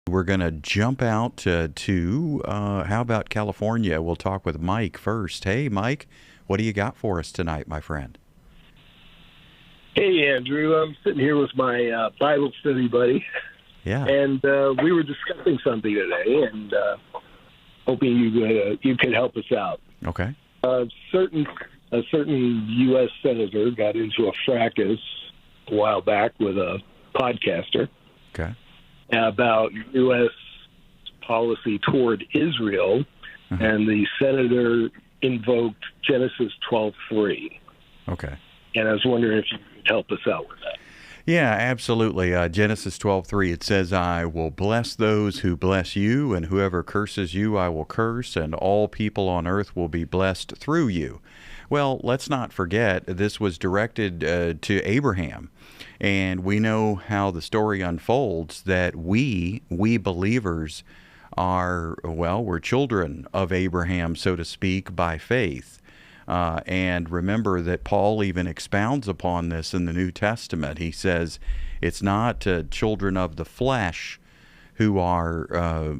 We're going to jump out how about California? We'll talk with Mike first. Hey, Mike, what do you got for us tonight, my friend? Hey, Andrew. I'm sitting here with my Bible study buddy. Yeah. And we were discussing something today, and hoping you could help us out. Okay. A certain U.S. senator got into a fracas a while back with a podcaster. Okay. About U.S. policy toward Israel, and the senator invoked Genesis 12:3. Okay. And I was wondering if you could help us out with that. Yeah, absolutely. Genesis 12:3, it says, I will bless those who bless you, and whoever curses you I will curse, and all people on earth will be blessed through you. Well, let's not forget, this was directed to Abraham. And we know how the story unfolds, that we believers we're children of Abraham, so to speak, by faith. And remember that Paul even expounds upon this in the New Testament. He says it's not children of the flesh who are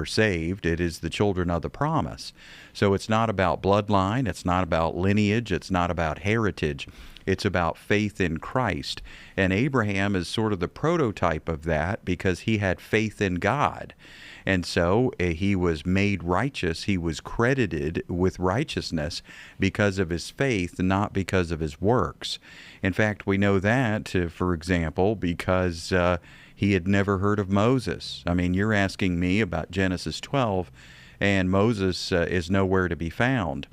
saved. It is the children of the promise. So it's not about bloodline. It's not about lineage. It's not about heritage. It's about faith in Christ. And Abraham is sort of the prototype of that because he had faith in God. And so he was made righteous. He was credited with righteousness because of his faith, not because of his works. In fact, we know that, for example, because he had never heard of Moses. I mean, you're asking me about Genesis 12, and Moses is nowhere to be found.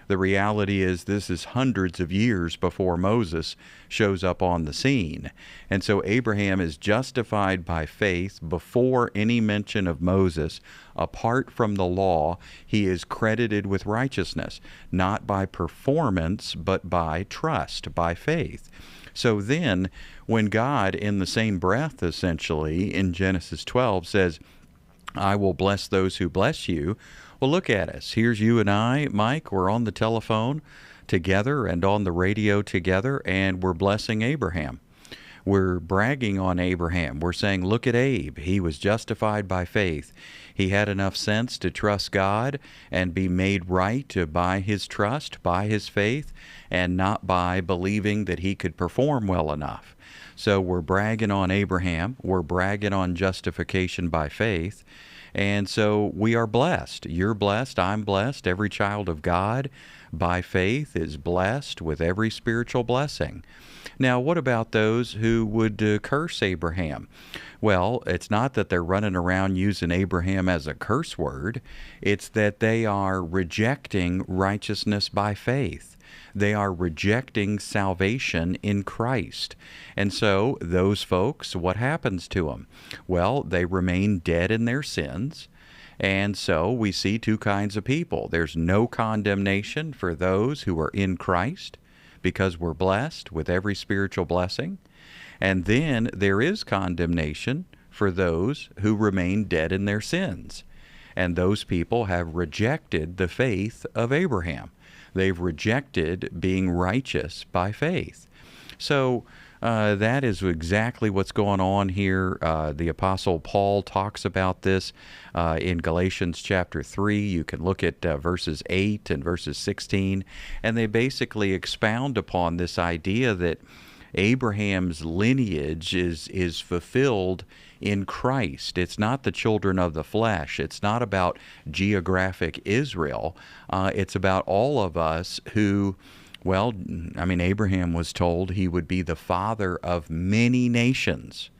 The reality is this is hundreds of years before Moses shows up on the scene. And so Abraham is justified by faith before any mention of Moses. Apart from the law, he is credited with righteousness, not by performance, but by trust, by faith. So then, when God, in the same breath, essentially, in Genesis 12, says, I will bless those who bless you. Well, look at us. Here's you and I, Mike. We're on the telephone together and on the radio together, and we're blessing Abraham. We're bragging on Abraham. We're saying, look at Abe. He was justified by faith. He had enough sense to trust God and be made right by his trust, by his faith, and not by believing that he could perform well enough. So we're bragging on Abraham. We're bragging on justification by faith. And so we are blessed. You're blessed. I'm blessed. Every child of God by faith is blessed with every spiritual blessing. Now, what about those who would curse Abraham? Well, it's not that they're running around using Abraham as a curse word. It's that they are rejecting righteousness by faith. They are rejecting salvation in Christ. And so those folks, what happens to them? Well, they remain dead in their sins. And so we see two kinds of people. There's no condemnation for those who are in Christ because we're blessed with every spiritual blessing. And then there is condemnation for those who remain dead in their sins. And those people have rejected the faith of Abraham. They've rejected being righteous by faith. So that is exactly what's going on here. The Apostle Paul talks about this in Galatians chapter 3. You can look at verses 8 and verses 16, and they basically expound upon this idea that Abraham's lineage is fulfilled in Christ. It's not the children of the flesh. It's not about geographic Israel. It's about all of us who, Abraham was told he would be the father of many nations.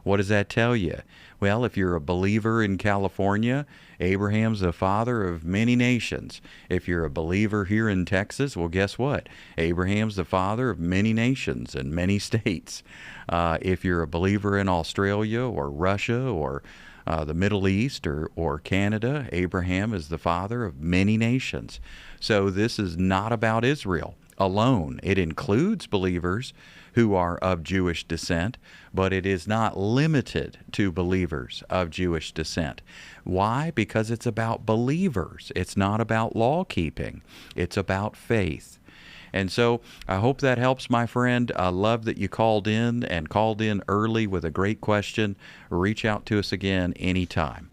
What does that tell you? Well, if you're a believer in California, Abraham's the father of many nations. If you're a believer here in Texas, well, guess what? Abraham's the father of many nations and many states. If you're a believer in Australia or Russia or the Middle East or Canada, Abraham is the father of many nations. So this is not about Israel alone. It includes believers who are of Jewish descent, but it is not limited to believers of Jewish descent. Why? Because it's about believers. It's not about law keeping. It's about faith. And so I hope that helps, my friend. I love that you called in and called in early with a great question. Reach out to us again anytime.